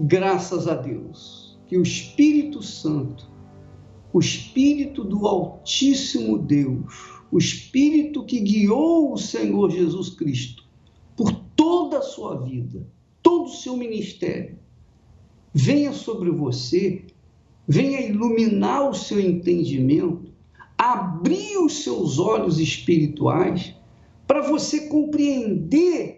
Graças a Deus, que o Espírito Santo, o Espírito do Altíssimo Deus, o Espírito que guiou o Senhor Jesus Cristo por toda a sua vida, todo o seu ministério, venha sobre você, venha iluminar o seu entendimento, abrir os seus olhos espirituais para você compreender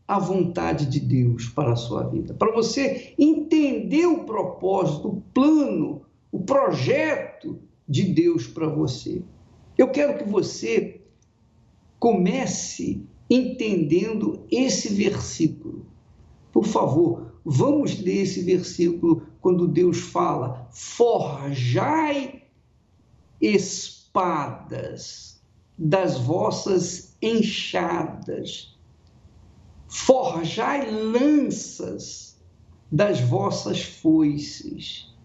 a vontade de Deus para a sua vida, para você entender o propósito, o plano, o projeto de Deus para você. Eu quero que você comece entendendo esse versículo. Por favor, vamos ler esse versículo quando Deus fala: forjai espadas das vossas enxadas, forjai lanças das vossas foices.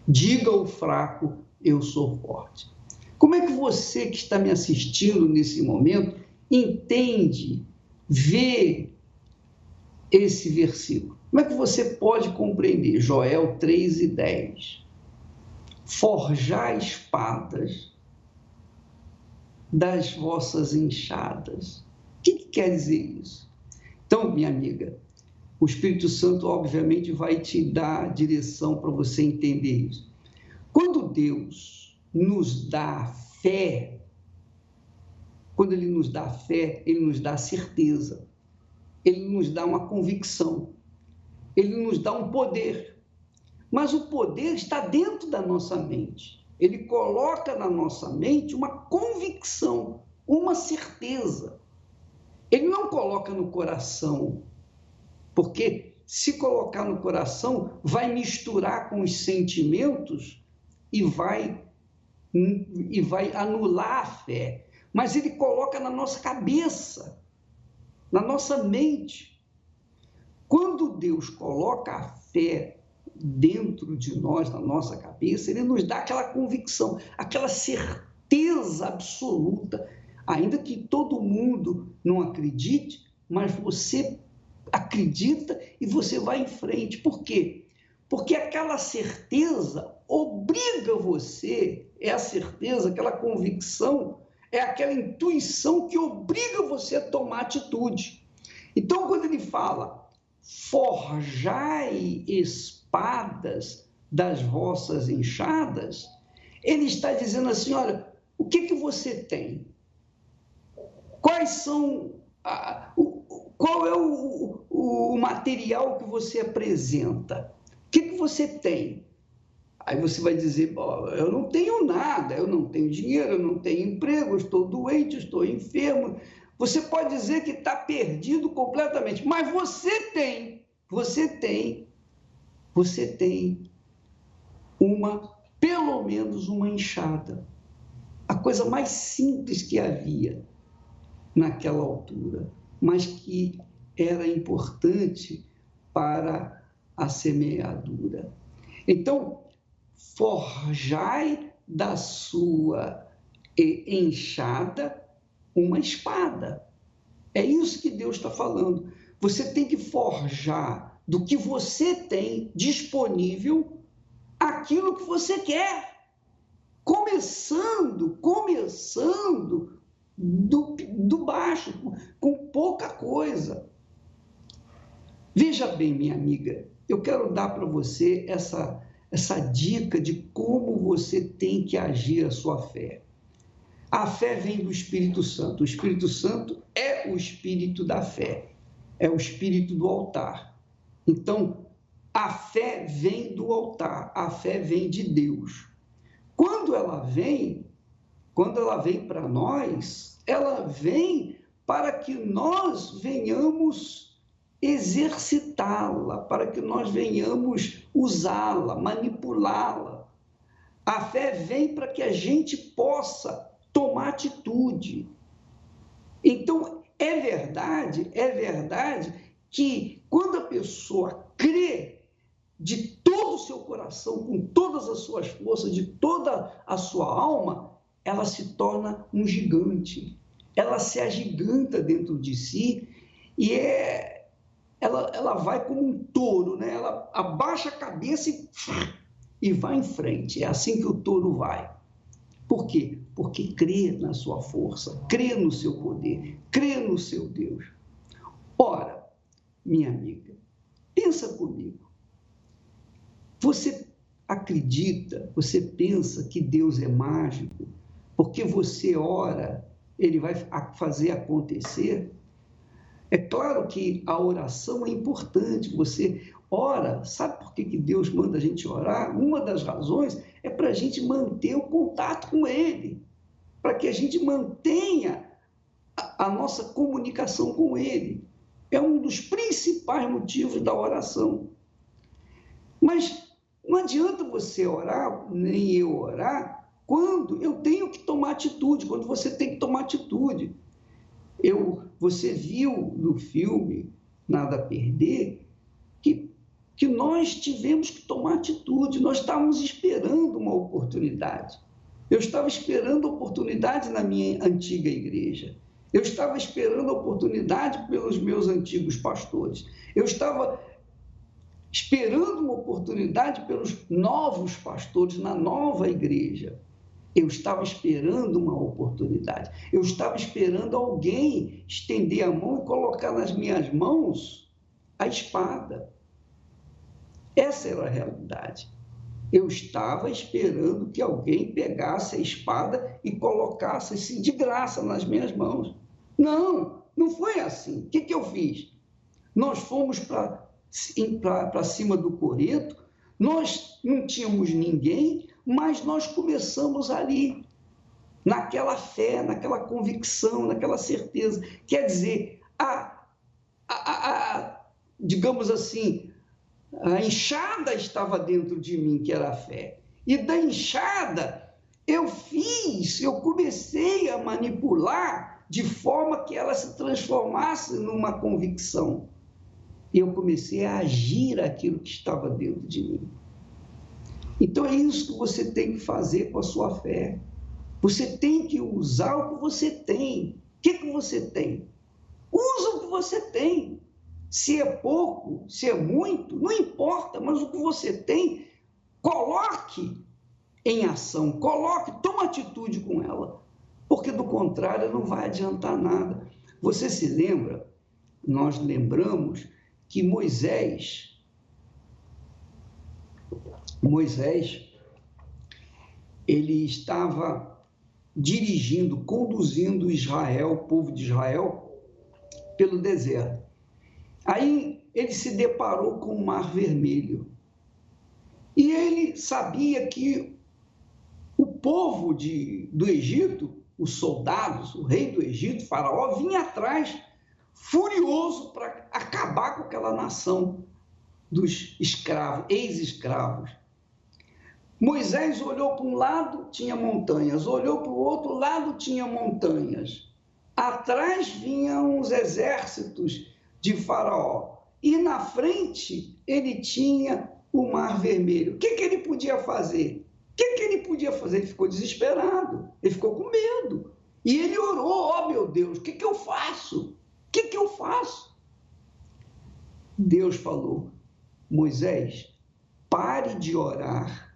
Diga ao fraco, eu sou forte. Como é que você que está me assistindo nesse momento entende, vê esse versículo? Como é que você pode compreender? Joel 3:10. Forjai espadas das vossas enxadas. O que quer dizer isso? Então, minha amiga, o Espírito Santo, obviamente, vai te dar direção para você entender isso. Quando Deus nos dá fé, quando Ele nos dá fé, Ele nos dá certeza, Ele nos dá uma convicção, Ele nos dá um poder. Mas o poder está dentro da nossa mente. Ele coloca na nossa mente uma convicção, uma certeza. Ele não coloca no coração, porque se colocar no coração, vai misturar com os sentimentos e vai anular a fé. Mas ele coloca na nossa cabeça, na nossa mente. Quando Deus coloca a fé dentro de nós, na nossa cabeça, ele nos dá aquela convicção, aquela certeza absoluta, ainda que todo mundo não acredite, mas você acredita e você vai em frente. Por quê? Porque aquela certeza obriga você, é a certeza, aquela convicção, é aquela intuição que obriga você a tomar atitude. Então, quando ele fala, forjai espadas das vossas enxadas, ele está dizendo assim, olha, o que você tem? Quais são, qual é o material que você apresenta? O que você tem? Aí você vai dizer, eu não tenho nada, eu não tenho dinheiro, eu não tenho emprego, eu estou doente, eu estou enfermo. Você pode dizer que está perdido completamente, mas você tem pelo menos uma enxada. A coisa mais simples que havia naquela altura, mas que era importante para a semeadura. Então, forjai da sua enxada uma espada. É isso que Deus está falando. Você tem que forjar do que você tem disponível aquilo que você quer. Começando do baixo, com pouca coisa. Veja bem, minha amiga, eu quero dar para você essa dica de como você tem que agir a sua fé. A fé vem do Espírito Santo. O Espírito Santo é o espírito da fé, é o espírito do altar. Então, a fé vem do altar, a fé vem de Deus. Quando ela vem para nós, ela vem para que nós venhamos exercitá-la, para que nós venhamos usá-la, manipulá-la. A fé vem para que a gente possa tomar atitude. Então, é verdade que quando a pessoa crê de todo o seu coração, com todas as suas forças, de toda a sua alma, ela se torna um gigante. Ela se agiganta dentro de si e é ela vai como um touro, né? Ela abaixa a cabeça e vai em frente. É assim que o touro vai. Por quê? Porque crê na sua força, crê no seu poder, crê no seu Deus. Ora, minha amiga, pensa comigo. Você acredita, você pensa que Deus é mágico, porque você ora, ele vai fazer acontecer? É claro que a oração é importante, você ora, sabe por que Deus manda a gente orar? Uma das razões é para a gente manter o contato com Ele, para que a gente mantenha a nossa comunicação com Ele. É um dos principais motivos da oração. Mas não adianta você orar, nem eu orar, quando eu tenho que tomar atitude, quando você tem que tomar atitude. Você viu no filme Nada a Perder que nós tivemos que tomar atitude, nós estávamos esperando uma oportunidade. Eu estava esperando oportunidade na minha antiga igreja. Eu estava esperando oportunidade pelos meus antigos pastores. Eu estava esperando uma oportunidade pelos novos pastores na nova igreja. Eu estava esperando uma oportunidade. Eu estava esperando alguém estender a mão e colocar nas minhas mãos a espada. Essa era a realidade. Eu estava esperando que alguém pegasse a espada e colocasse assim de graça nas minhas mãos. Não, não foi assim. O que eu fiz? Nós fomos para cima do coreto, nós não tínhamos ninguém, mas nós começamos ali, naquela fé, naquela convicção, naquela certeza. Quer dizer, digamos assim, a enxada estava dentro de mim, que era a fé. E da enxada, eu comecei a manipular de forma que ela se transformasse numa convicção. E eu comecei a agir aquilo que estava dentro de mim. Então é isso que você tem que fazer com a sua fé. Você tem que usar o que você tem. O que você tem? Usa o que você tem. Se é pouco, se é muito, não importa, mas o que você tem, coloque em ação, toma atitude com ela, porque do contrário não vai adiantar nada. Você se lembra, nós lembramos que Moisés, ele estava dirigindo, conduzindo Israel, o povo de Israel, pelo deserto. Aí ele se deparou com o Mar Vermelho. E ele sabia que o povo do Egito, os soldados, o rei do Egito, Faraó, vinha atrás, furioso para acabar com aquela nação dos escravos, ex-escravos. Moisés olhou para um lado, tinha montanhas, olhou para o outro lado, tinha montanhas. Atrás vinham os exércitos de Faraó. E na frente ele tinha o Mar Vermelho. O que ele podia fazer? Ele ficou desesperado, ele ficou com medo. E ele orou, oh meu Deus, o que eu faço? O que eu faço? Deus falou, Moisés, pare de orar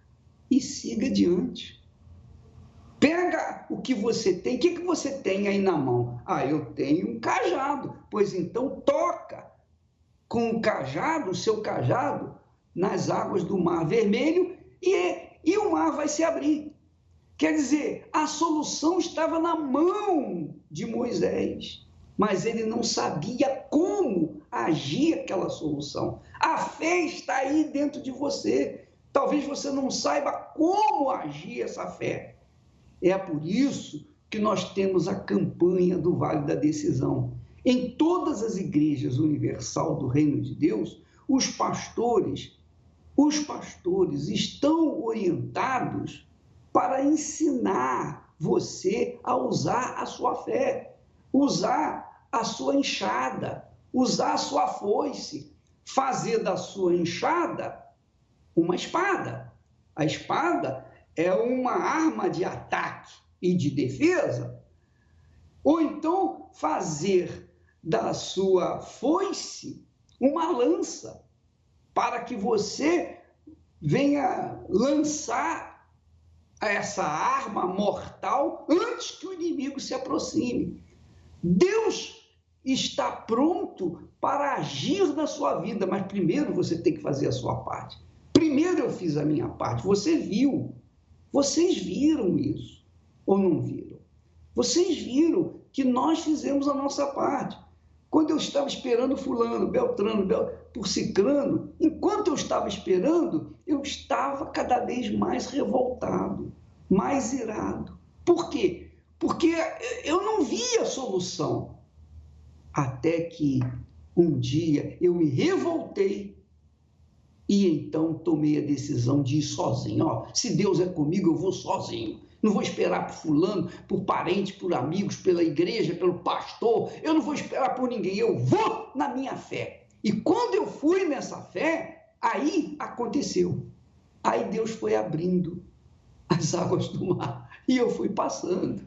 e siga adiante. Pega o que você tem. O que você tem aí na mão? Eu tenho um cajado. Pois então toca com o cajado, o seu cajado, nas águas do Mar Vermelho e o mar vai se abrir. Quer dizer, a solução estava na mão de Moisés, mas ele não sabia como agir aquela solução. A fé está aí dentro de você. Talvez você não saiba como agir essa fé. É por isso que nós temos a campanha do Vale da Decisão. Em todas as igrejas universal do Reino de Deus, os pastores estão orientados para ensinar você a usar a sua fé, usar a sua enxada, usar a sua foice, fazer da sua enxada uma espada. A espada é uma arma de ataque e de defesa, ou então fazer da sua foice uma lança para que você venha lançar essa arma mortal antes que o inimigo se aproxime. Deus está pronto para agir na sua vida, mas primeiro você tem que fazer a sua parte. Primeiro eu fiz a minha parte, você viu. Vocês viram isso ou não viram? Vocês viram que nós fizemos a nossa parte. Quando eu estava esperando fulano, Beltrano, por ciclano, enquanto eu estava esperando, eu estava cada vez mais revoltado, mais irado. Por quê? Porque eu não via a solução. Até que um dia eu me revoltei e então tomei a decisão de ir sozinho. Ó, se Deus é comigo, eu vou sozinho. Não vou esperar por fulano, por parente, por amigos, pela igreja, pelo pastor. Eu não vou esperar por ninguém. Eu vou na minha fé. E quando eu fui nessa fé, aí aconteceu. Aí Deus foi abrindo as águas do mar e eu fui passando.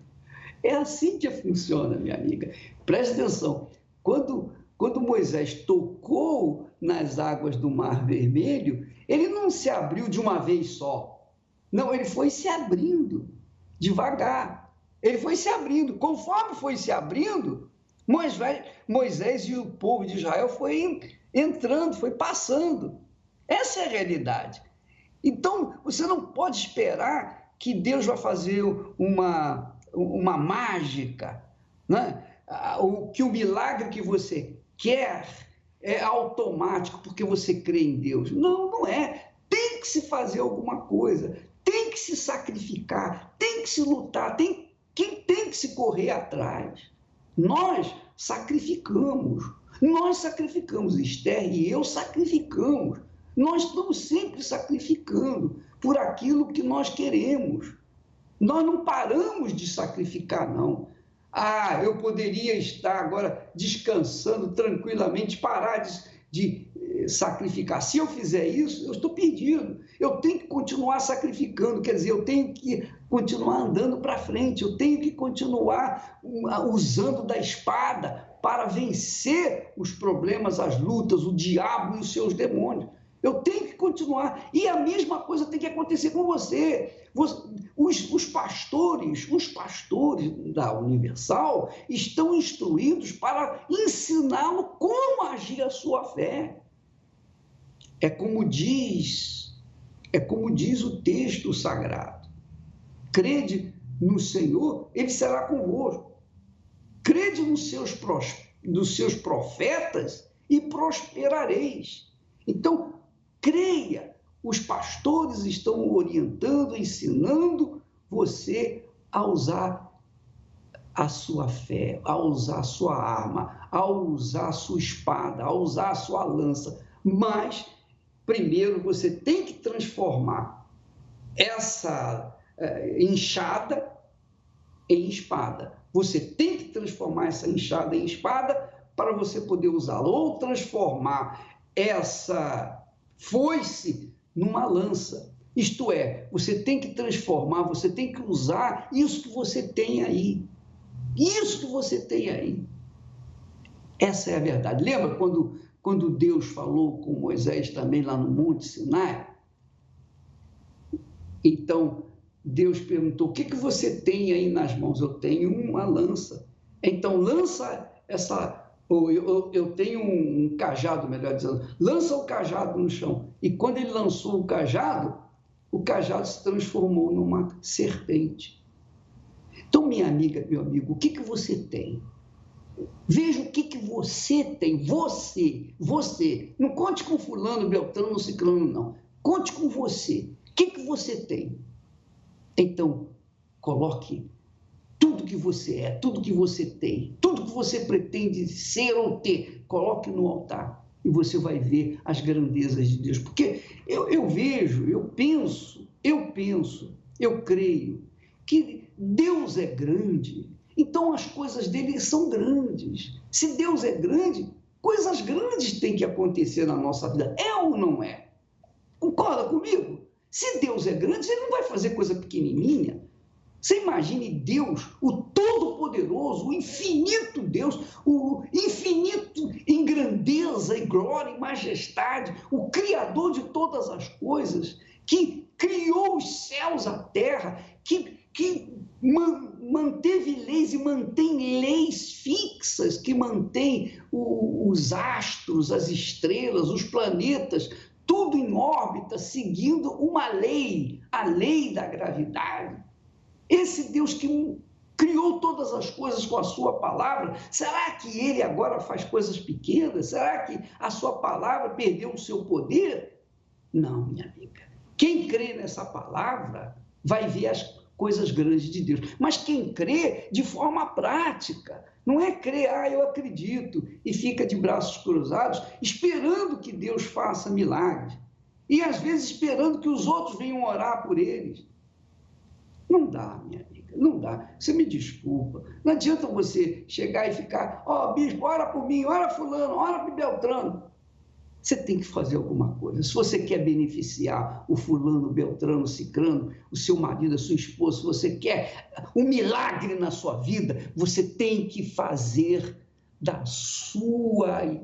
É assim que funciona, minha amiga. Preste atenção. Quando Moisés tocou nas águas do Mar Vermelho, ele não se abriu de uma vez só. Não, ele foi se abrindo devagar. Ele foi se abrindo. Conforme foi se abrindo, Moisés e o povo de Israel foi entrando, foi passando. Essa é a realidade. Então, você não pode esperar que Deus vai fazer uma mágica, né? Que o milagre que você quer é automático porque você crê em Deus. Não, não é. Tem que se fazer alguma coisa, tem que se sacrificar, tem que se lutar, quem tem que se correr atrás. Nós sacrificamos, Esther e eu sacrificamos. Nós estamos sempre sacrificando por aquilo que nós queremos. Nós não paramos de sacrificar, não. Ah, eu poderia estar agora descansando tranquilamente, parar de sacrificar. Se eu fizer isso, eu estou perdido. Eu tenho que continuar sacrificando, quer dizer, eu tenho que continuar andando para frente, eu tenho que continuar usando da espada para vencer os problemas, as lutas, o diabo e os seus demônios. Eu tenho que continuar. E a mesma coisa tem que acontecer com você. Os pastores da Universal estão instruídos para ensiná-lo como agir a sua fé. É como diz o texto sagrado. Crede no Senhor, Ele será convosco. Crede nos seus profetas e prosperareis. Então, creia. Os pastores estão orientando, ensinando você a usar a sua fé, a usar a sua arma, a usar a sua espada, a usar a sua lança. Mas, primeiro, você tem que transformar essa enxada em espada. Você tem que transformar essa enxada em espada para você poder usá-la. Ou transformar essa foice numa lança. Isto é, você tem que transformar, você tem que usar isso que você tem aí. Isso que você tem aí. Essa é a verdade. Lembra quando Deus falou com Moisés também lá no Monte Sinai? Então, Deus perguntou, o que você tem aí nas mãos? Eu tenho uma lança. Então, lança essa... Eu tenho um cajado, melhor dizendo, lança o cajado no chão. E quando ele lançou o cajado se transformou numa serpente. Então, minha amiga, meu amigo, o que você tem? Veja o que você tem, você. Não conte com fulano, beltrano, ciclano, não. Conte com você. O que você tem? Então, coloque tudo que você é, tudo que você tem, tudo que você pretende ser ou ter, coloque no altar e você vai ver as grandezas de Deus. Porque eu vejo, eu penso, eu creio que Deus é grande, então as coisas dele são grandes. Se Deus é grande, coisas grandes têm que acontecer na nossa vida. É ou não é? Concorda comigo? Se Deus é grande, ele não vai fazer coisa pequenininha. Você imagine Deus, o Todo-Poderoso, o infinito Deus, o infinito em grandeza e glória majestade, o Criador de todas as coisas, que criou os céus, a terra, que manteve leis e mantém leis fixas, que mantém os astros, as estrelas, os planetas, tudo em órbita, seguindo uma lei, a lei da gravidade. Esse Deus que criou todas as coisas com a sua palavra, será que ele agora faz coisas pequenas? Será que a sua palavra perdeu o seu poder? Não, minha amiga. Quem crê nessa palavra vai ver as coisas grandes de Deus. Mas quem crê de forma prática, não é crer, eu acredito, e fica de braços cruzados, esperando que Deus faça milagres. E às vezes esperando que os outros venham orar por eles. Não dá, minha amiga, não dá. Você me desculpa. Não adianta você chegar e ficar, bispo, ora por mim, ora fulano, ora por Beltrano. Você tem que fazer alguma coisa. Se você quer beneficiar o fulano, Beltrano, Cicrano, o seu marido, a sua esposa, se você quer um milagre na sua vida, você tem que fazer da sua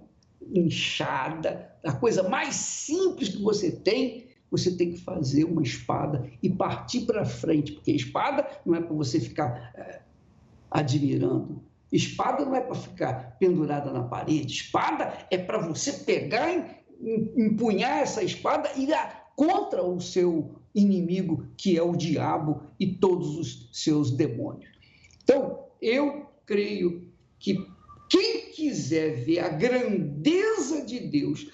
enxada, a coisa mais simples que você tem que fazer uma espada e partir para frente, porque espada não é para você ficar admirando. Espada não é para ficar pendurada na parede. Espada é para você pegar, empunhar essa espada e ir contra o seu inimigo, que é o diabo e todos os seus demônios. Então, eu creio que quem quiser ver a grandeza de Deus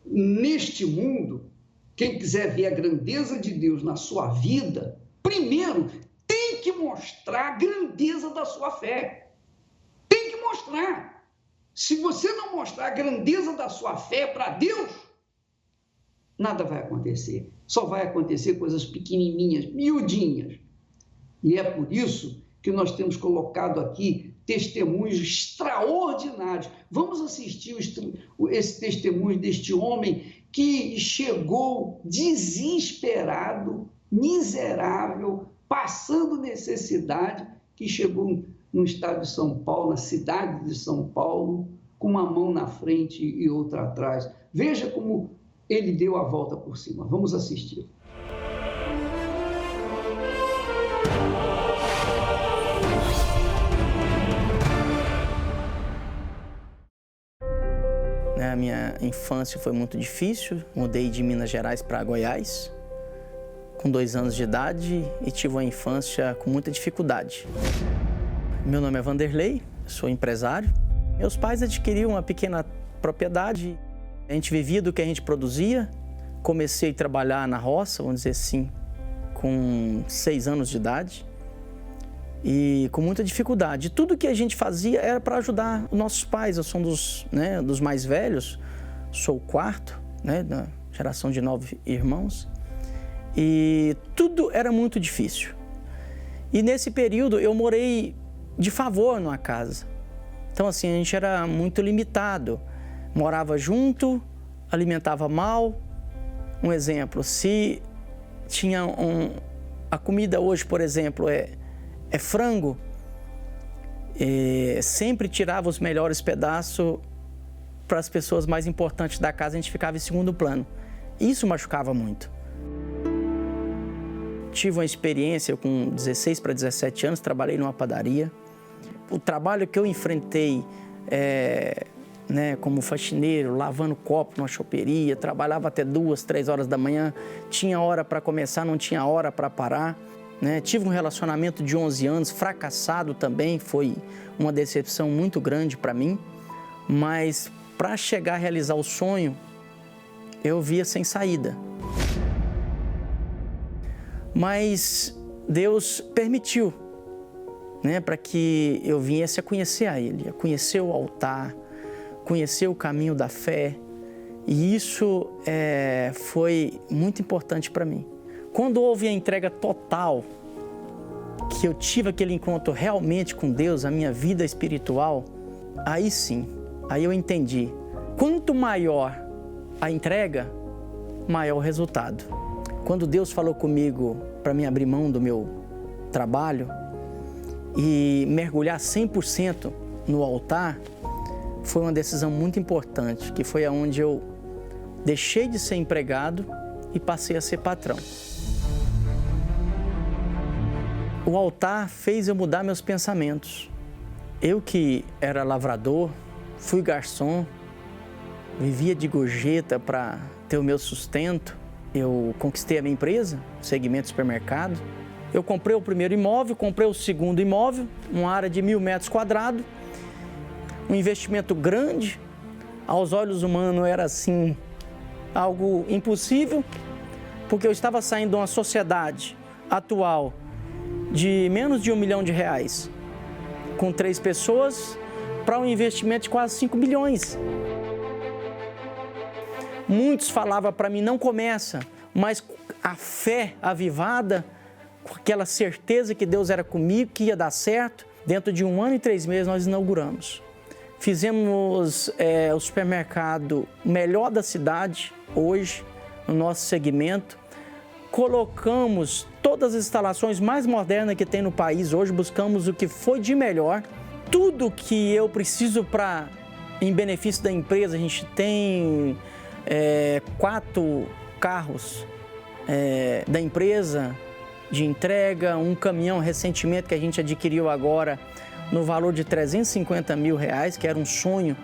neste mundo, quem quiser ver a grandeza de Deus na sua vida, primeiro tem que mostrar a grandeza da sua fé. Mostrar. Se você não mostrar a grandeza da sua fé para Deus, nada vai acontecer. Só vai acontecer coisas pequenininhas, miudinhas. E é por isso que nós temos colocado aqui testemunhos extraordinários. Vamos assistir esse testemunho deste homem que chegou desesperado, miserável, passando necessidade, que chegou no estado de São Paulo, na cidade de São Paulo, com uma mão na frente e outra atrás. Veja como ele deu a volta por cima. Vamos assistir. A minha infância foi muito difícil. Mudei de Minas Gerais para Goiás com 2 anos de idade e tive uma infância com muita dificuldade. Meu nome é Vanderlei, sou empresário. Meus pais adquiriram uma pequena propriedade. A gente vivia do que a gente produzia. Comecei a trabalhar na roça, vamos dizer assim, com 6 anos de idade. E com muita dificuldade. Tudo que a gente fazia era para ajudar os nossos pais. Eu sou um dos mais velhos, sou o 4º, da geração de 9 irmãos. E tudo era muito difícil. E nesse período eu morei de favor numa casa. Então, assim, a gente era muito limitado. Morava junto, alimentava mal. Um exemplo, se tinha a comida hoje, por exemplo, é frango, sempre tirava os melhores pedaços para as pessoas mais importantes da casa, a gente ficava em segundo plano. Isso machucava muito. Tive uma experiência com 16 para 17 anos, trabalhei numa padaria. O trabalho que eu enfrentei como faxineiro, lavando copo numa choperia, trabalhava até 2, 3 horas da manhã, tinha hora para começar, não tinha hora para parar. Tive um relacionamento de 11 anos, fracassado também, foi uma decepção muito grande para mim, mas para chegar a realizar o sonho, eu via sem saída. Mas Deus permitiu, para que eu viesse a conhecer a Ele, a conhecer o altar, conhecer o caminho da fé, e isso foi muito importante para mim. Quando houve a entrega total, que eu tive aquele encontro realmente com Deus, a minha vida espiritual, aí sim, aí eu entendi. Quanto maior a entrega, maior o resultado. Quando Deus falou comigo para mim abrir mão do meu trabalho e mergulhar 100% no altar, foi uma decisão muito importante, que foi aonde eu deixei de ser empregado e passei a ser patrão. O altar fez eu mudar meus pensamentos. Eu que era lavrador, fui garçom, vivia de gorjeta para ter o meu sustento. Eu conquistei a minha empresa, segmento supermercado. Eu comprei o primeiro imóvel, comprei o segundo imóvel, uma área de 1.000 metros quadrados, um investimento grande. Aos olhos humanos era assim, algo impossível, porque eu estava saindo de uma sociedade atual de menos de R$1 milhão, com 3 pessoas, para um investimento de quase 5 milhões. Muitos falavam para mim, não começa, mas a fé avivada, com aquela certeza que Deus era comigo, que ia dar certo, dentro de 1 ano e 3 meses nós inauguramos. Fizemos o supermercado melhor da cidade, hoje, no nosso segmento. Colocamos todas as instalações mais modernas que tem no país hoje, buscamos o que foi de melhor. Tudo que eu preciso para, em benefício da empresa, a gente tem 4 carros da empresa de entrega, um caminhão recentemente que a gente adquiriu agora no valor de R$350 mil, que era um sonho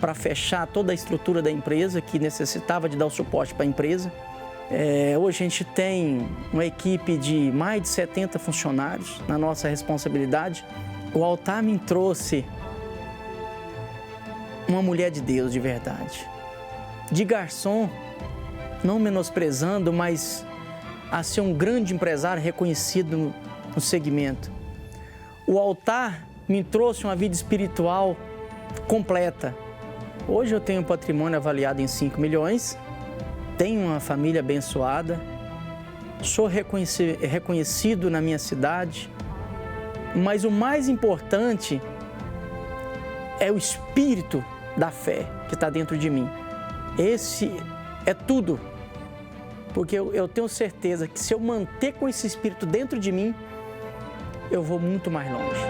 para fechar toda a estrutura da empresa, que necessitava de dar o suporte para a empresa. Hoje a gente tem uma equipe de mais de 70 funcionários na nossa responsabilidade. O altar me trouxe uma mulher de Deus de verdade. De garçom, não menosprezando, mas a ser um grande empresário reconhecido no segmento. O altar me trouxe uma vida espiritual completa. Hoje eu tenho um patrimônio avaliado em 5 milhões, tenho uma família abençoada, sou reconhecido na minha cidade, mas o mais importante é o espírito da fé que está dentro de mim. Esse é tudo, porque eu tenho certeza que se eu manter com esse espírito dentro de mim, eu vou muito mais longe.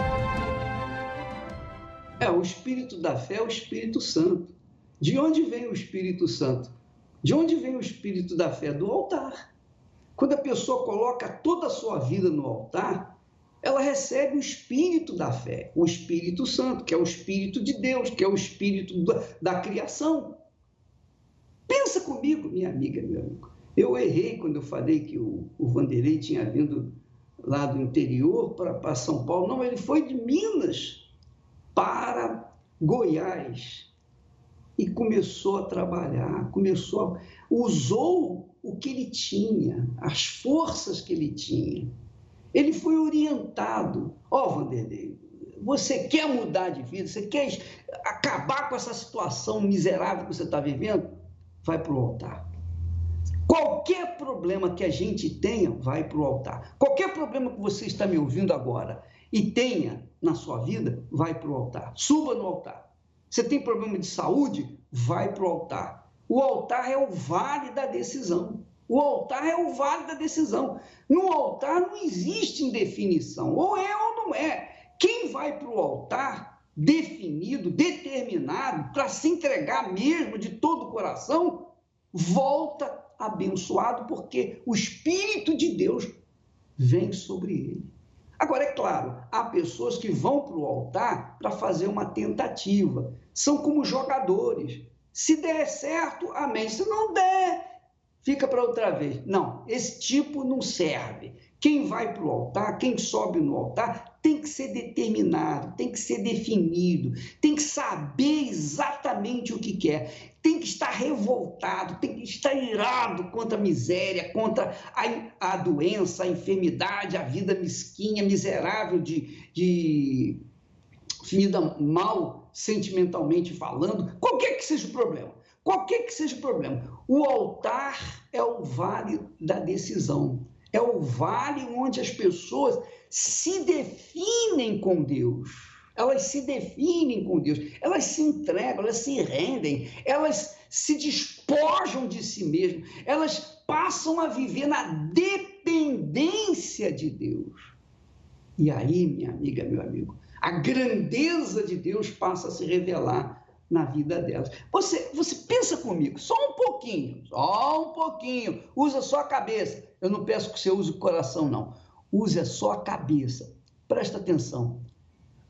O espírito da fé é o Espírito Santo. De onde vem o Espírito Santo? De onde vem o espírito da fé? Do altar. Quando a pessoa coloca toda a sua vida no altar, ela recebe o espírito da fé, o Espírito Santo, que é o Espírito de Deus, que é o Espírito da criação. Pensa comigo, minha amiga, meu amigo. Eu errei quando eu falei que o Vanderlei tinha vindo lá do interior para São Paulo. Não, ele foi de Minas para Goiás e começou a trabalhar, usou o que ele tinha, as forças que ele tinha. Ele foi orientado. Vanderlei, você quer mudar de vida? Você quer acabar com essa situação miserável que você está vivendo? Vai para o altar. Qualquer problema que a gente tenha, vai para o altar. Qualquer problema que você está me ouvindo agora e tenha na sua vida, vai para o altar. Suba no altar. Você tem problema de saúde? Vai para o altar. O altar é o vale da decisão. O altar é o vale da decisão. No altar não existe indefinição. Ou é ou não é. Quem vai para o altar definido, determinado, para se entregar mesmo de todo o coração, volta abençoado, porque o Espírito de Deus vem sobre ele. Agora, é claro, há pessoas que vão para o altar para fazer uma tentativa. São como jogadores. Se der certo, amém. Se não der, fica para outra vez. Não, esse tipo não serve. Quem vai para o altar, quem sobe no altar, tem que ser determinado, tem que ser definido, tem que saber exatamente o que quer, tem que estar revoltado, tem que estar irado contra a miséria, contra a doença, a enfermidade, a vida mesquinha, miserável, de vida mal sentimentalmente falando, qualquer que seja o problema. Qualquer que seja o problema, o altar é o vale da decisão. É o vale onde as pessoas se definem com Deus. Elas se definem com Deus. Elas se entregam, elas se rendem, elas se despojam de si mesmas. Elas passam a viver na dependência de Deus. E aí, minha amiga, meu amigo, a grandeza de Deus passa a se revelar na vida delas. Você pensa comigo, só um pouquinho, usa só a cabeça. Eu não peço que você use o coração, não. Use só a cabeça. Presta atenção.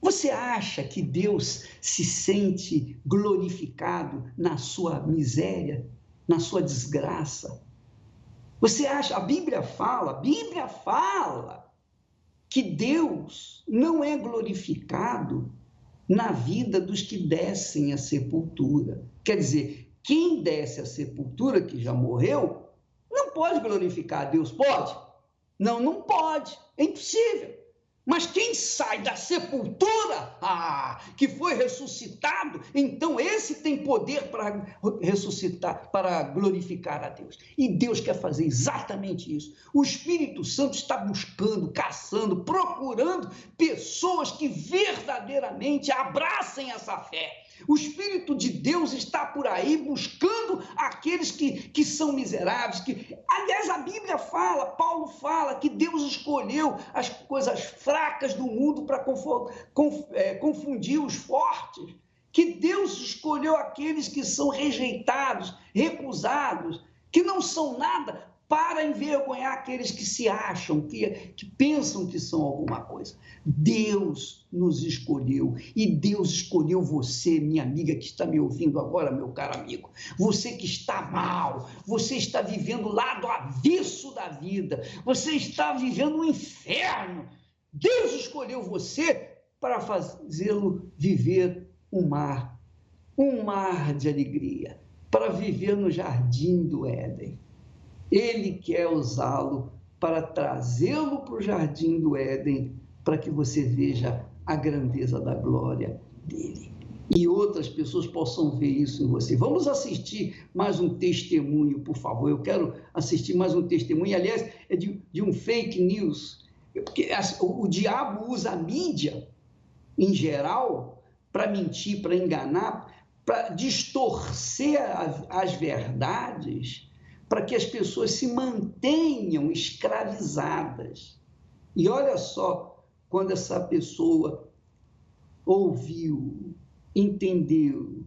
Você acha que Deus se sente glorificado na sua miséria, na sua desgraça? Você acha, a Bíblia fala que Deus não é glorificado na vida dos que descem à sepultura. Quer dizer, quem desce à sepultura, que já morreu, não pode glorificar a Deus, pode? Não, não pode, é impossível. Mas quem sai da sepultura, que foi ressuscitado, então esse tem poder para ressuscitar, para glorificar a Deus. E Deus quer fazer exatamente isso. O Espírito Santo está buscando, caçando, procurando pessoas que verdadeiramente abracem essa fé. O Espírito de Deus está por aí buscando aqueles que são miseráveis. Aliás, a Bíblia fala, Paulo fala que Deus escolheu as coisas fracas do mundo para confundir os fortes. Que Deus escolheu aqueles que são rejeitados, recusados, que não são nada, para envergonhar aqueles que se acham, que pensam que são alguma coisa. Deus nos escolheu, e Deus escolheu você, minha amiga que está me ouvindo agora, meu caro amigo. Você que está mal, você está vivendo lá do avesso da vida, você está vivendo um inferno. Deus escolheu você para fazê-lo viver um mar de alegria, para viver no jardim do Éden. Ele quer usá-lo para trazê-lo para o jardim do Éden, para que você veja a grandeza da glória dele. E outras pessoas possam ver isso em você. Vamos assistir mais um testemunho, por favor. Eu quero assistir mais um testemunho. Aliás, é de um fake news. Porque o diabo usa a mídia, em geral, para mentir, para enganar, para distorcer as verdades, para que as pessoas se mantenham escravizadas. E olha só, quando essa pessoa ouviu, entendeu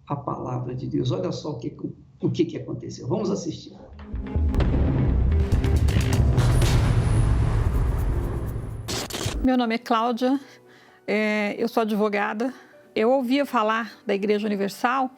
a palavra de Deus, olha só o que aconteceu. Vamos assistir. Meu nome é Cláudia, eu sou advogada. Eu ouvia falar da Igreja Universal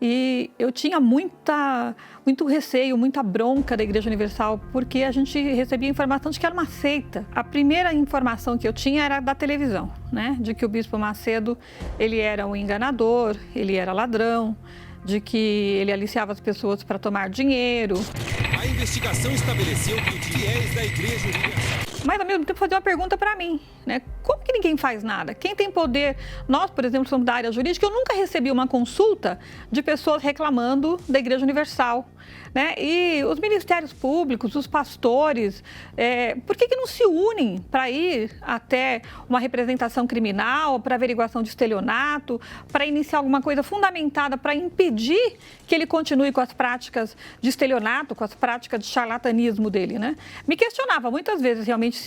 e eu tinha muito receio, muita bronca da Igreja Universal, porque a gente recebia informação de que era uma seita. A primeira informação que eu tinha era da televisão, né? De que o Bispo Macedo, ele era um enganador, ele era ladrão, de que ele aliciava as pessoas para tomar dinheiro. A investigação estabeleceu que fiéis da Igreja Universal... Mas, ao mesmo tempo, fazer uma pergunta para mim, né? Como que ninguém faz nada? Quem tem poder? Nós, por exemplo, somos da área jurídica, eu nunca recebi uma consulta de pessoas reclamando da Igreja Universal, né? E os ministérios públicos, os pastores, por que não se unem para ir até uma representação criminal, para averiguação de estelionato, para iniciar alguma coisa fundamentada para impedir que ele continue com as práticas de estelionato, com as práticas de charlatanismo dele, né? Me questionava muitas vezes realmente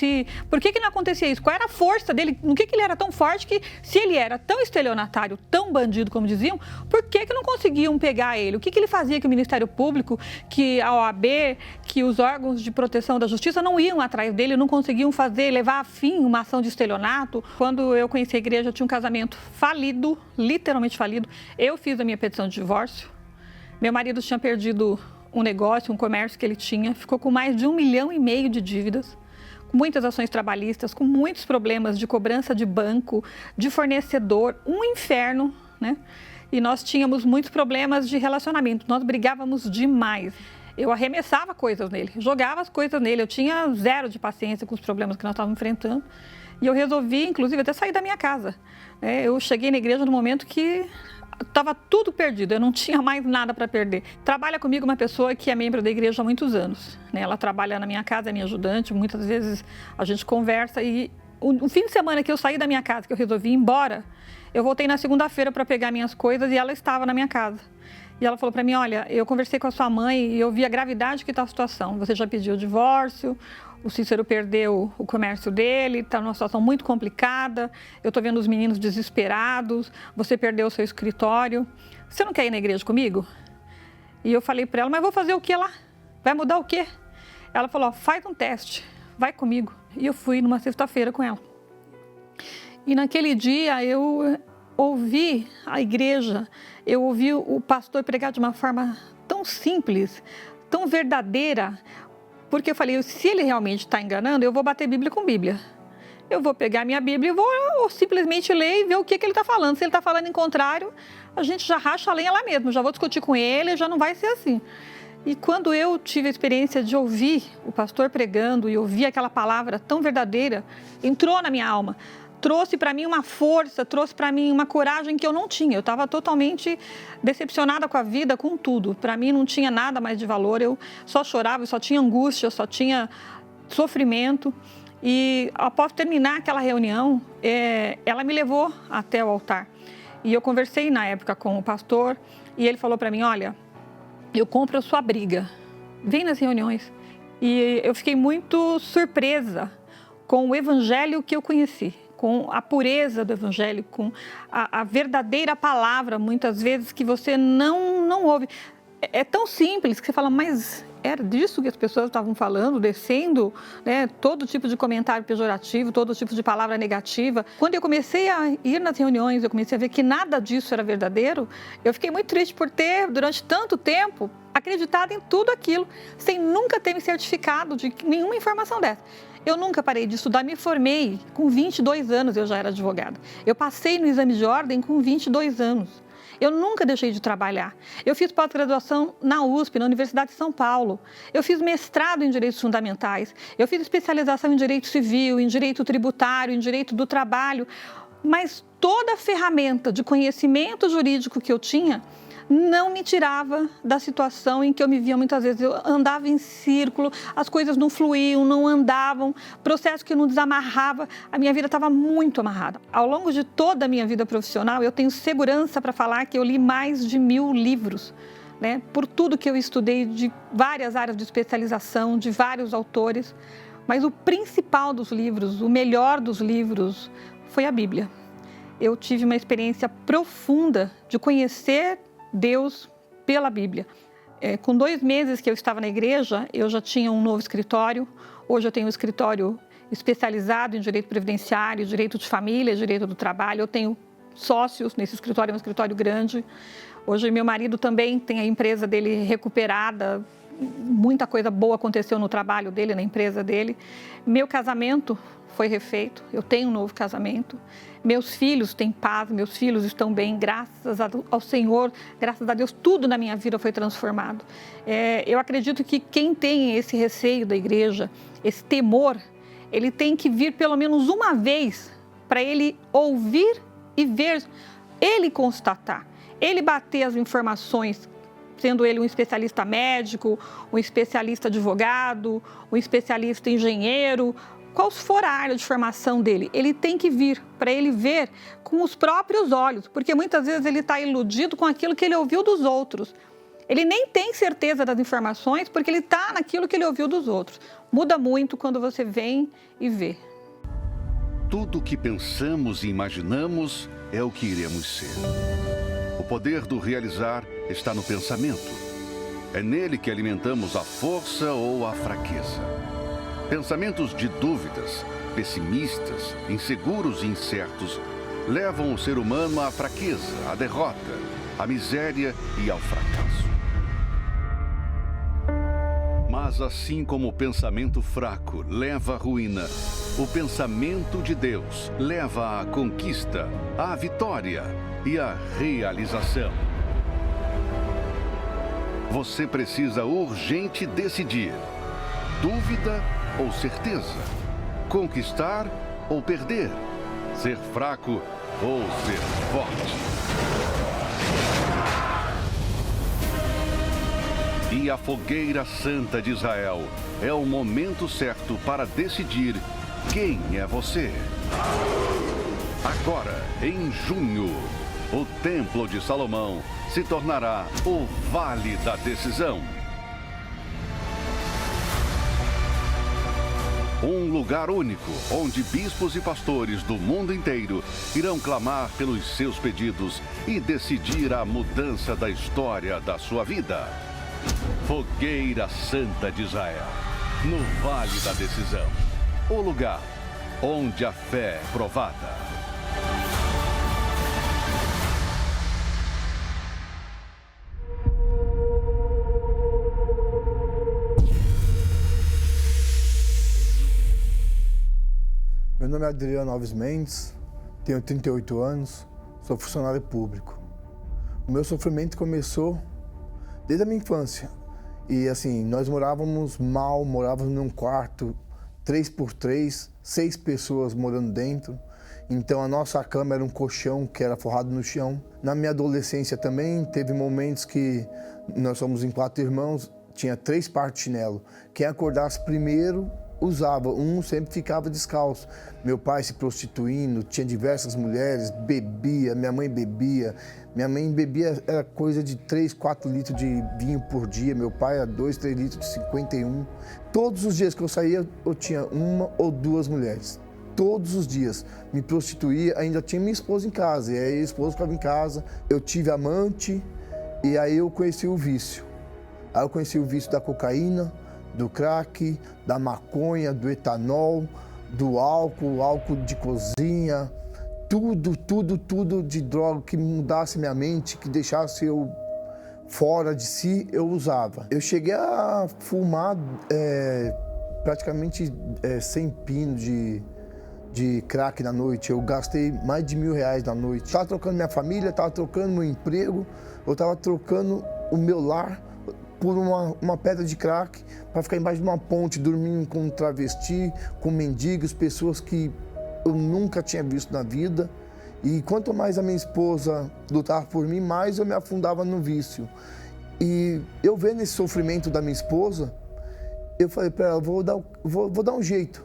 por que não acontecia isso, qual era a força dele, no que ele era tão forte que, se ele era tão estelionatário, tão bandido como diziam, por que não conseguiam pegar ele? O que ele fazia que o Ministério Público, que a OAB, que os órgãos de proteção da justiça não iam atrás dele, não conseguiam levar a fim uma ação de estelionato? Quando eu conheci a igreja, eu tinha um casamento falido, literalmente falido. Eu fiz a minha petição de divórcio. Meu marido tinha perdido um negócio, um comércio que ele tinha, ficou com mais de 1,5 milhão de dívidas, com muitas ações trabalhistas, com muitos problemas de cobrança de banco, de fornecedor, um inferno, né? E nós tínhamos muitos problemas de relacionamento, nós brigávamos demais. Eu arremessava coisas nele, jogava as coisas nele, eu tinha zero de paciência com os problemas que nós estávamos enfrentando. E eu resolvi, inclusive, até sair da minha casa. Eu cheguei na igreja no momento que estava tudo perdido, eu não tinha mais nada para perder. Trabalha comigo uma pessoa que é membro da igreja há muitos anos, né? Ela trabalha na minha casa, é minha ajudante, muitas vezes a gente conversa. E o fim de semana que eu saí da minha casa, que eu resolvi ir embora, eu voltei na segunda-feira para pegar minhas coisas e ela estava na minha casa. E ela falou para mim, olha, eu conversei com a sua mãe e eu vi a gravidade que está a situação. Você já pediu o divórcio, o Cícero perdeu o comércio dele, está numa situação muito complicada, eu estou vendo os meninos desesperados, você perdeu o seu escritório, você não quer ir na igreja comigo? E eu falei para ela, mas vou fazer o que lá? Vai mudar o quê? Ela falou, ó, faz um teste, vai comigo. E eu fui numa sexta-feira com ela. E naquele dia eu ouvi a igreja, eu ouvi o pastor pregar de uma forma tão simples, tão verdadeira, porque eu falei, se ele realmente está enganando, eu vou bater Bíblia com Bíblia. Eu vou pegar minha Bíblia e vou simplesmente ler e ver o que ele está falando. Se ele está falando em contrário, a gente já racha a lenha lá mesmo, já vou discutir com ele, já não vai ser assim. E quando eu tive a experiência de ouvir o pastor pregando e ouvir aquela palavra tão verdadeira, entrou na minha alma, trouxe para mim uma força, trouxe para mim uma coragem que eu não tinha. Eu estava totalmente decepcionada com a vida, com tudo. Para mim não tinha nada mais de valor, eu só chorava, eu só tinha angústia, eu só tinha sofrimento. E após terminar aquela reunião, ela me levou até o altar. E eu conversei na época com o pastor e ele falou para mim, olha, eu compro a sua briga, vem nas reuniões. E eu fiquei muito surpresa com o evangelho que eu conheci, com a pureza do evangelho, com a verdadeira palavra, muitas vezes, que você não ouve. É tão simples que você fala, mas era disso que as pessoas estavam falando, descendo, né, todo tipo de comentário pejorativo, todo tipo de palavra negativa. Quando eu comecei a ir nas reuniões, eu comecei a ver que nada disso era verdadeiro, eu fiquei muito triste por ter, durante tanto tempo, acreditado em tudo aquilo, sem nunca ter me certificado de nenhuma informação dessa. Eu nunca parei de estudar, me formei com 22 anos, eu já era advogada. Eu passei no exame de ordem com 22 anos. Eu nunca deixei de trabalhar. Eu fiz pós-graduação na USP, na Universidade de São Paulo. Eu fiz mestrado em Direitos Fundamentais. Eu fiz especialização em Direito Civil, em Direito Tributário, em Direito do Trabalho. Mas toda a ferramenta de conhecimento jurídico que eu tinha não me tirava da situação em que eu me via muitas vezes. Eu andava em círculo, as coisas não fluíam, não andavam, processo que não desamarrava, a minha vida estava muito amarrada. Ao longo de toda a minha vida profissional, eu tenho segurança para falar que eu li mais de 1000 livros, né? Por tudo que eu estudei de várias áreas de especialização, de vários autores, mas o principal dos livros, o melhor dos livros, foi a Bíblia. Eu tive uma experiência profunda de conhecer Deus pela Bíblia. Com 2 meses que eu estava na igreja, eu já tinha um novo escritório. Hoje eu tenho um escritório especializado em direito previdenciário, direito de família, direito do trabalho. Eu tenho sócios nesse escritório, é um escritório grande. Hoje meu marido também tem a empresa dele recuperada. Muita coisa boa aconteceu no trabalho dele, na empresa dele. Meu casamento foi refeito, eu tenho um novo casamento. Meus filhos têm paz, meus filhos estão bem, graças ao Senhor, graças a Deus, tudo na minha vida foi transformado. Eu acredito que quem tem esse receio da igreja, esse temor, ele tem que vir pelo menos uma vez para ele ouvir e ver, ele constatar, ele bater as informações, sendo ele um especialista médico, um especialista advogado, um especialista engenheiro, qual for a área de formação dele, ele tem que vir para ele ver com os próprios olhos, porque muitas vezes ele está iludido com aquilo que ele ouviu dos outros. Ele nem tem certeza das informações porque ele está naquilo que ele ouviu dos outros. Muda muito quando você vem e vê. Tudo o que pensamos e imaginamos é o que iremos ser. O poder do realizar está no pensamento. É nele que alimentamos a força ou a fraqueza. Pensamentos de dúvidas, pessimistas, inseguros e incertos levam o ser humano à fraqueza, à derrota, à miséria e ao fracasso. Mas assim como o pensamento fraco leva à ruína, o pensamento de Deus leva à conquista, à vitória e à realização. Você precisa urgente decidir: dúvida ou certeza? Conquistar ou perder? Ser fraco ou ser forte? E a fogueira santa de Israel é o momento certo para decidir quem é você. Agora, em junho, o Templo de Salomão se tornará o Vale da Decisão. Um lugar único, onde bispos e pastores do mundo inteiro irão clamar pelos seus pedidos e decidir a mudança da história da sua vida. Fogueira Santa de Israel, no Vale da Decisão. O lugar onde a fé é provada. Meu nome é Adriano Alves Mendes, tenho 38 anos, sou funcionário público. O meu sofrimento começou desde a minha infância. E assim, nós morávamos mal, morávamos num quarto, 3x3, 6 pessoas morando dentro. Então a nossa cama era um colchão que era forrado no chão. Na minha adolescência também teve momentos que nós somos em 4 irmãos, tinha 3 pares de chinelo. Quem acordasse primeiro usava, um sempre ficava descalço. Meu pai se prostituindo, tinha diversas mulheres, bebia, minha mãe bebia. Minha mãe bebia, era coisa de 3, 4 litros de vinho por dia, meu pai era 2, 3 litros de 51. Todos os dias que eu saía, eu tinha 1 ou 2 mulheres. Todos os dias. Me prostituía, ainda tinha minha esposa em casa, e aí a esposa ficava em casa. Eu tive amante, e aí eu conheci o vício. Aí eu conheci o vício da cocaína, do crack, da maconha, do etanol, do álcool de cozinha, tudo de droga que mudasse minha mente, que deixasse eu fora de si, eu usava. Eu cheguei a fumar praticamente 100 pinos de crack na noite. Eu gastei mais de R$1.000 na noite. Estava trocando minha família, estava trocando meu emprego, eu estava trocando o meu lar por uma pedra de crack, para ficar embaixo de uma ponte, dormindo com um travesti, com mendigos, pessoas que eu nunca tinha visto na vida. E quanto mais a minha esposa lutava por mim, mais eu me afundava no vício. E eu vendo esse sofrimento da minha esposa, eu falei para ela, vou dar um jeito.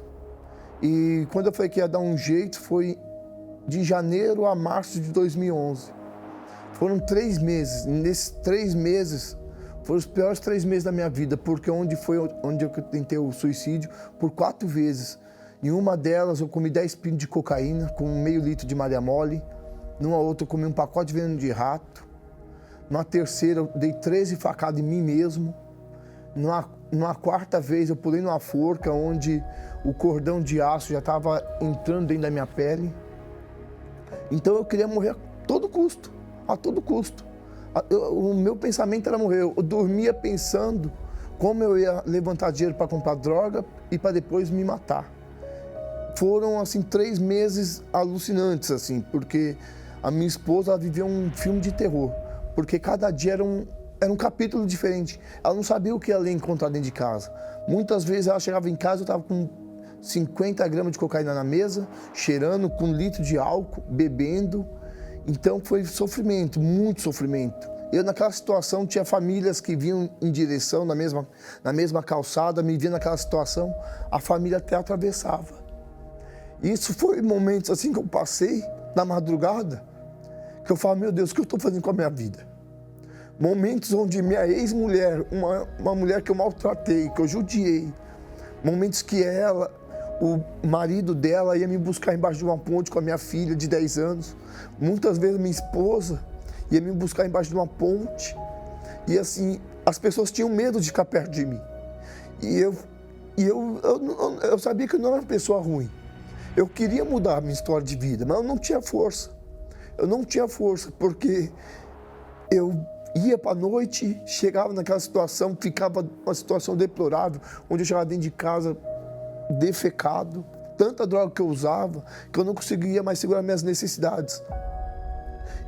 E quando eu falei que ia dar um jeito, foi de janeiro a março de 2011. Foram 3 meses. Nesses 3 meses, foram os piores 3 meses da minha vida, porque onde eu tentei o suicídio por 4 vezes. Em uma delas eu comi 10 pinos de cocaína com meio litro de Maria Mole. Numa outra eu comi um pacote de veneno de rato. Numa terceira eu dei 13 facadas em mim mesmo. Numa quarta vez eu pulei numa forca onde o cordão de aço já estava entrando dentro da minha pele. Então eu queria morrer a todo custo, a todo custo. O meu pensamento era morrer. Eu dormia pensando como eu ia levantar dinheiro para comprar droga e para depois me matar. Foram, assim, 3 meses alucinantes, assim, porque a minha esposa vivia um filme de terror, porque cada dia era um capítulo diferente. Ela não sabia o que ela ia encontrar dentro de casa. Muitas vezes ela chegava em casa, eu estava com 50 gramas de cocaína na mesa, cheirando com 1 litro de álcool, bebendo. Então foi sofrimento, muito sofrimento. Eu naquela situação tinha famílias que vinham em direção na mesma calçada, me via naquela situação, a família até atravessava. Isso foi momentos assim que eu passei na madrugada, que eu falo, meu Deus, o que eu estou fazendo com a minha vida? Momentos onde minha ex-mulher, uma mulher que eu maltratei, que eu judiei, momentos que o marido dela ia me buscar embaixo de uma ponte com a minha filha de 10 anos. Muitas vezes minha esposa ia me buscar embaixo de uma ponte. E assim, as pessoas tinham medo de ficar perto de mim. E eu sabia que eu não era uma pessoa ruim. Eu queria mudar a minha história de vida, mas eu não tinha força. Eu não tinha força, porque eu ia para a noite, chegava naquela situação, ficava uma situação deplorável, onde eu chegava dentro de casa defecado, tanta droga que eu usava, que eu não conseguia mais segurar minhas necessidades.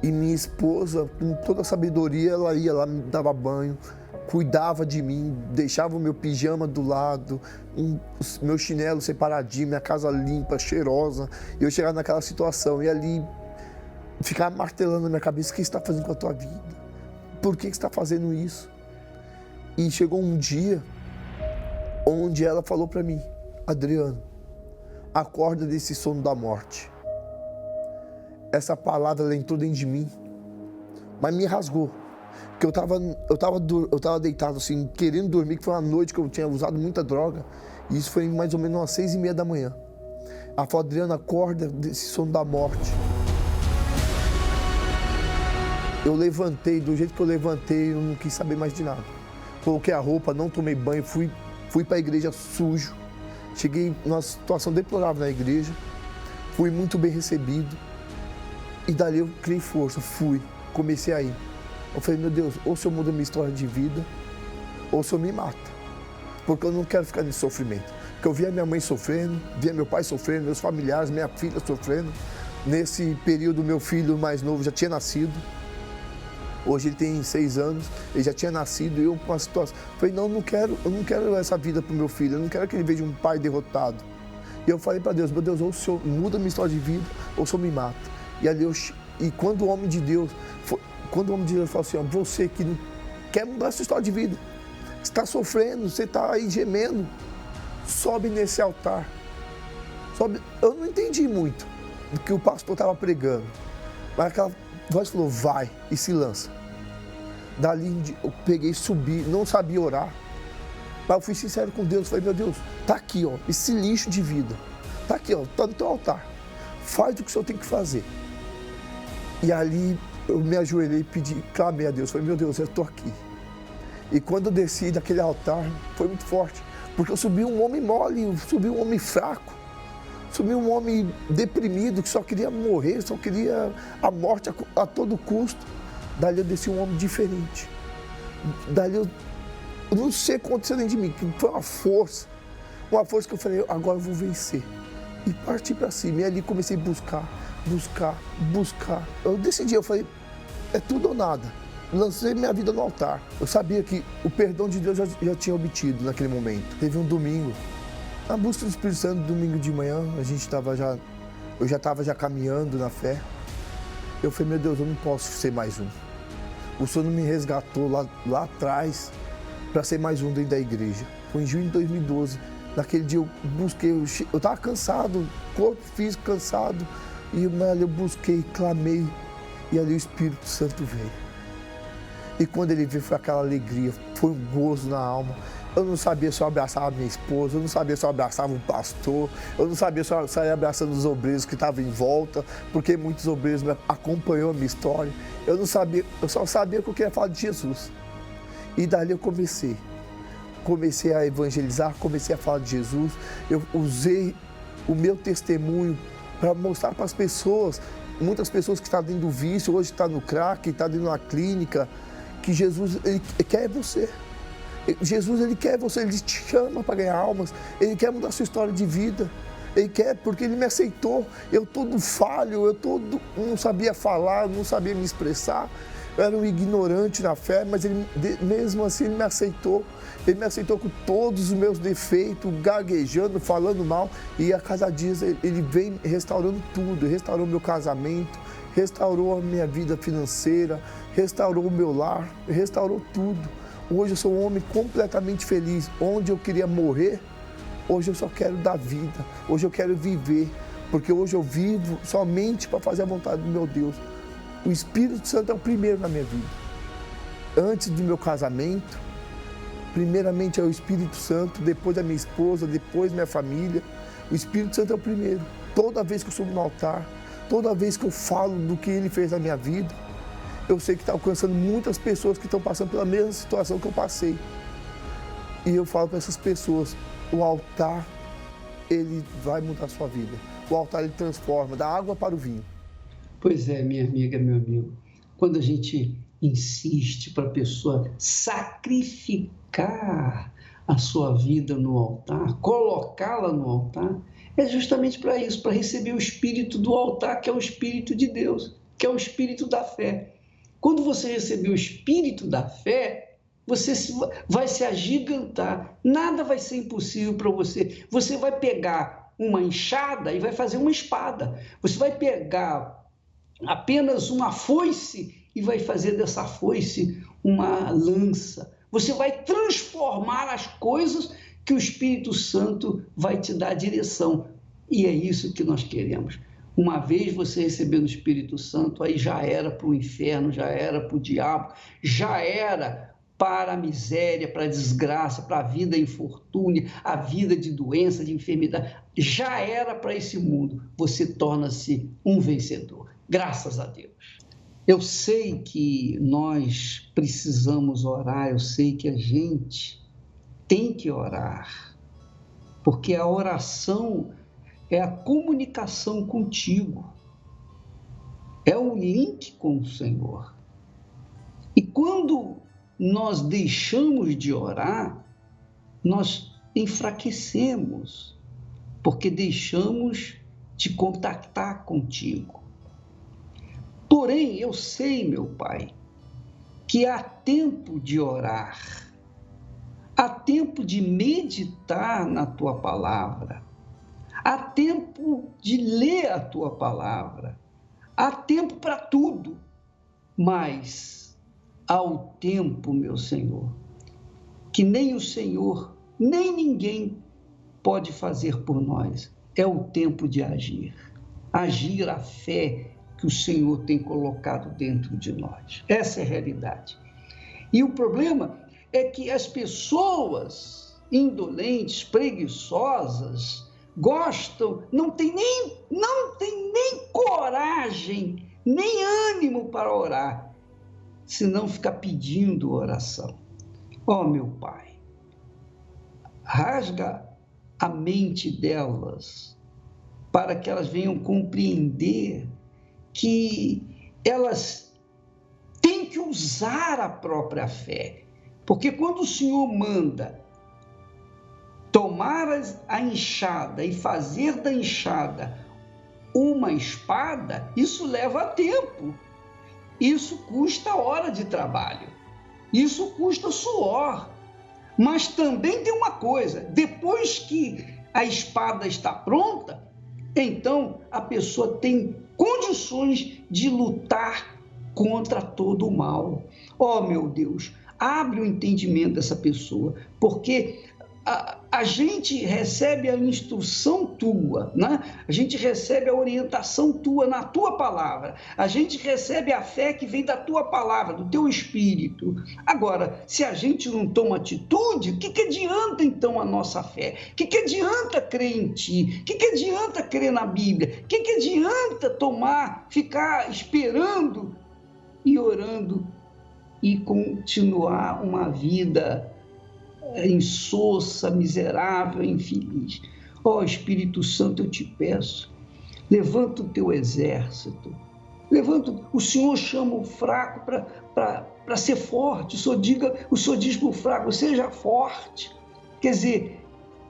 E minha esposa, com toda a sabedoria, ela ia lá, me dava banho, cuidava de mim, deixava o meu pijama do lado, meu chinelo separadinho, minha casa limpa, cheirosa. E eu chegava naquela situação e ali ficava martelando na minha cabeça, o que você está fazendo com a tua vida? Por que você está fazendo isso? E chegou um dia onde ela falou para mim, Adriano, acorda desse sono da morte. Essa palavra ela entrou dentro de mim, mas me rasgou. que eu tava deitado assim, querendo dormir, que foi uma noite que eu tinha usado muita droga. E isso foi mais ou menos umas 6h30 da manhã. Ela falou: Adriano, acorda desse sono da morte. Eu levantei, do jeito que eu levantei, eu não quis saber mais de nada. Coloquei a roupa, não tomei banho, fui para a igreja sujo. Cheguei numa situação deplorável na igreja, fui muito bem recebido. E dali eu criei força, comecei a ir. Eu falei: meu Deus, ou o Senhor muda minha história de vida, ou o Senhor me mata. Porque eu não quero ficar nesse sofrimento. Porque eu via minha mãe sofrendo, via meu pai sofrendo, meus familiares, minha filha sofrendo. Nesse período, meu filho mais novo já tinha nascido. Hoje ele tem 6 anos, ele já tinha nascido, e eu com uma situação. Falei: não, eu não quero essa vida para o meu filho, eu não quero que ele veja um pai derrotado. E eu falei para Deus: meu Deus, ou o Senhor muda minha história de vida, ou o Senhor me mata. E quando o homem de Deus falou assim: ó, você que não quer mudar a sua história de vida, você está sofrendo, você está aí gemendo, sobe nesse altar. Sobe. Eu não entendi muito do que o pastor estava pregando, mas aquela voz falou: vai, e se lança. Dali eu peguei, subi, não sabia orar, mas eu fui sincero com Deus. Falei: meu Deus, tá aqui, ó, esse lixo de vida, tá aqui, ó, tá no teu altar, faz o que o Senhor tem que fazer. E ali eu me ajoelhei e clamei a Deus. Falei: meu Deus, eu estou aqui. E quando eu desci daquele altar, foi muito forte, porque eu subi um homem mole, eu subi um homem fraco, subi um homem deprimido, que só queria morrer, só queria a morte a todo custo. Dali eu desci um homem diferente. Dali eu não sei o que aconteceu dentro de mim, que foi uma força que eu falei: agora eu vou vencer. E parti para cima, e ali comecei a buscar. Eu decidi, eu falei: é tudo ou nada. Lancei minha vida no altar. Eu sabia que o perdão de Deus já tinha obtido naquele momento. Teve um domingo, na busca do Espírito Santo, domingo de manhã, eu já estava caminhando na fé. Eu falei: meu Deus, eu não posso ser mais um. O Senhor não me resgatou lá atrás para ser mais um dentro da igreja. Foi em junho de 2012. Naquele dia eu busquei, eu estava cansado, corpo físico cansado. E eu busquei, clamei, e ali o Espírito Santo veio. E quando ele veio, foi aquela alegria, foi um gozo na alma. Eu não sabia se eu abraçava minha esposa, eu não sabia se eu abraçava um pastor, eu não sabia se eu saía abraçando os obreiros que estavam em volta, porque muitos obreiros acompanhou a minha história. Eu só sabia que eu queria falar de Jesus. E dali eu comecei a evangelizar, comecei a falar de Jesus. Eu usei o meu testemunho para mostrar para as pessoas, muitas pessoas que estão dentro do vício, hoje está no crack, está dentro de uma clínica, que Jesus, ele quer você. Jesus, ele quer você, ele te chama para ganhar almas, ele quer mudar a sua história de vida. Ele quer, porque ele me aceitou. Eu todo falho, não sabia falar, não sabia me expressar. Eu era um ignorante na fé, mas mesmo assim ele me aceitou. Ele me aceitou com todos os meus defeitos, gaguejando, falando mal. E a cada dia ele vem restaurando tudo. Restaurou meu casamento, restaurou a minha vida financeira, restaurou o meu lar, restaurou tudo. Hoje eu sou um homem completamente feliz. Onde eu queria morrer, hoje eu só quero dar vida. Hoje eu quero viver, porque hoje eu vivo somente para fazer a vontade do meu Deus. O Espírito Santo é o primeiro na minha vida. Antes do meu casamento, primeiramente é o Espírito Santo, depois a minha esposa, depois minha família. O Espírito Santo é o primeiro. Toda vez que eu subo no altar, toda vez que eu falo do que Ele fez na minha vida, eu sei que está alcançando muitas pessoas que estão passando pela mesma situação que eu passei. E eu falo para essas pessoas: o altar, ele vai mudar a sua vida. O altar, ele transforma, da água para o vinho. Pois é, minha amiga, meu amigo. Quando a gente insiste para a pessoa sacrificar a sua vida no altar, colocá-la no altar, é justamente para isso, para receber o espírito do altar, que é o Espírito de Deus, que é o Espírito da fé. Quando você receber o Espírito da fé, você vai se agigantar, nada vai ser impossível para você. Você vai pegar uma enxada e vai fazer uma espada. Você vai pegar apenas uma foice e vai fazer dessa foice uma lança. Você vai transformar as coisas que o Espírito Santo vai te dar direção. E é isso que nós queremos. Uma vez você recebendo o Espírito Santo, aí já era para o inferno, já era para o diabo, já era para a miséria, para a desgraça, para a vida infortúnia, a vida de doença, de enfermidade, já era para esse mundo. Você torna-se um vencedor. Graças a Deus. Eu sei que nós precisamos orar, eu sei que a gente tem que orar, porque a oração é a comunicação contigo, é o link com o Senhor. E quando nós deixamos de orar, nós enfraquecemos, porque deixamos de contactar contigo. Porém, eu sei, meu Pai, que há tempo de orar, há tempo de meditar na Tua palavra, há tempo de ler a Tua palavra, há tempo para tudo, mas há o tempo, meu Senhor, que nem o Senhor, nem ninguém pode fazer por nós. É o tempo de agir. Agir a fé que o Senhor tem colocado dentro de nós. Essa é a realidade. E o problema é que as pessoas indolentes, preguiçosas, gostam, não tem nem coragem, nem ânimo para orar, senão ficar pedindo oração. Ó, meu Pai, rasga a mente delas para que elas venham compreender que elas têm que usar a própria fé. Porque quando o Senhor manda tomar a enxada e fazer da enxada uma espada, isso leva tempo. Isso custa hora de trabalho, isso custa suor. Mas também tem uma coisa, depois que a espada está pronta, então a pessoa tem condições de lutar contra todo o mal. Oh, meu Deus, abre o entendimento dessa pessoa, porque a gente recebe a instrução tua, né? A gente recebe a orientação tua na tua palavra, a gente recebe a fé que vem da tua palavra, do teu espírito. Agora, se a gente não toma atitude, o que adianta então a nossa fé? O que adianta crer em ti? O que adianta crer na Bíblia? O que adianta ficar esperando e orando e continuar uma vida insossa, miserável, infeliz? Ó Espírito Santo, eu te peço, levanta o teu exército, o Senhor chama o fraco para ser forte, o Senhor diz para o fraco, seja forte, quer dizer,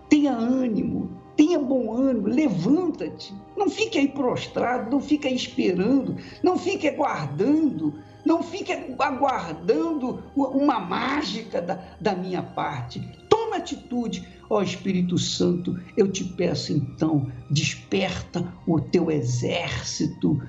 tenha ânimo, tenha bom ânimo, levanta-te, não fique aí prostrado, não fique aí esperando, não fique aguardando, não fique aguardando uma mágica da minha parte. Toma atitude. Ó Espírito Santo, eu te peço então, desperta o teu exército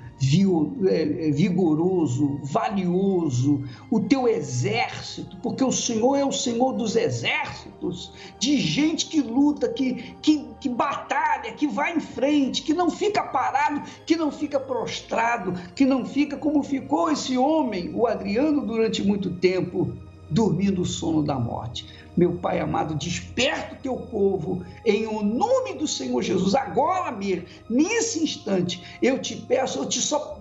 vigoroso, valioso, o teu exército, porque o Senhor é o Senhor dos exércitos, de gente que luta, que batalha, que vai em frente, que não fica parado, que não fica prostrado, que não fica como ficou esse homem, o Adriano, durante muito tempo, dormindo o sono da morte. Meu Pai amado, desperta o teu povo em o nome do Senhor Jesus, agora mesmo, nesse instante, eu te peço,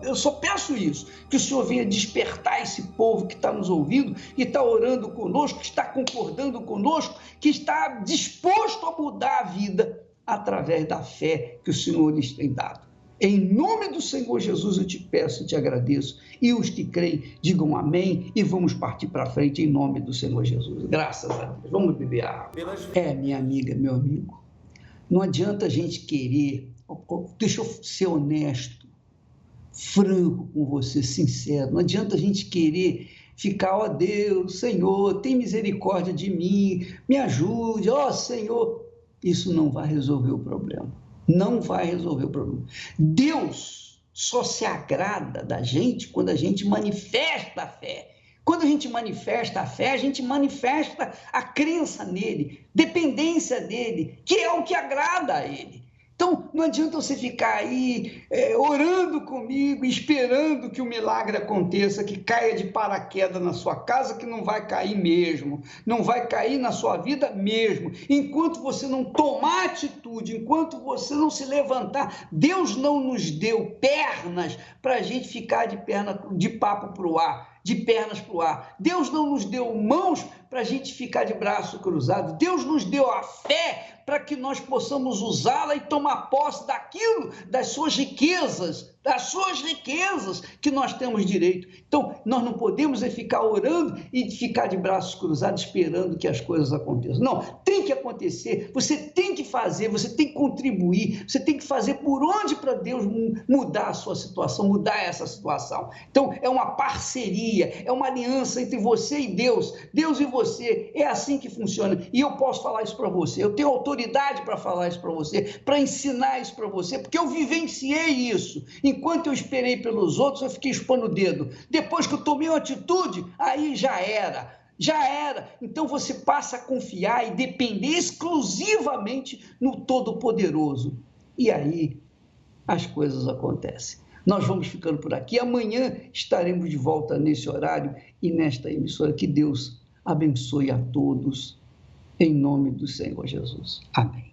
eu só peço isso, que o Senhor venha despertar esse povo que está nos ouvindo, que está orando conosco, que está concordando conosco, que está disposto a mudar a vida através da fé que o Senhor lhes tem dado. Em nome do Senhor Jesus eu te peço e te agradeço. E os que creem, digam amém e vamos partir para frente em nome do Senhor Jesus. Graças a Deus. Vamos beber água. Minha amiga, meu amigo, não adianta a gente querer, deixa eu ser honesto, franco com você, sincero, não adianta a gente querer ficar, ó Deus, Senhor, tem misericórdia de mim, me ajude, ó Senhor. Isso não vai resolver o problema. Não vai resolver o problema. Deus só se agrada da gente quando a gente manifesta a fé. Quando a gente manifesta a fé, a gente manifesta a crença nele, dependência dele, que é o que agrada a ele. Então, não adianta você ficar aí orando comigo, esperando que o milagre aconteça, que caia de paraquedas na sua casa, que não vai cair mesmo, não vai cair na sua vida mesmo. Enquanto você não tomar atitude, enquanto você não se levantar, Deus não nos deu pernas para a gente ficar de papo para o ar, de pernas para o ar. Deus não nos deu mãos para a gente ficar de braço cruzado. Deus nos deu a fé para que nós possamos usá-la e tomar posse daquilo, das suas riquezas que nós temos direito. Então, nós não podemos ficar orando e ficar de braços cruzados esperando que as coisas aconteçam. Não, tem que acontecer, você tem que fazer, você tem que contribuir, você tem que fazer por onde para Deus mudar a sua situação, mudar essa situação. Então, é uma parceria, é uma aliança entre você e Deus e você, é assim que funciona. E eu posso falar isso para você, eu tenho autoridade para falar isso para você, para ensinar isso para você, porque eu vivenciei isso. Enquanto eu esperei pelos outros, eu fiquei expondo o dedo. Depois que eu tomei uma atitude, aí já era. Então você passa a confiar e depender exclusivamente no Todo-Poderoso. E aí as coisas acontecem. Nós vamos ficando por aqui. Amanhã estaremos de volta nesse horário e nesta emissora. Que Deus abençoe a todos, em nome do Senhor Jesus. Amém.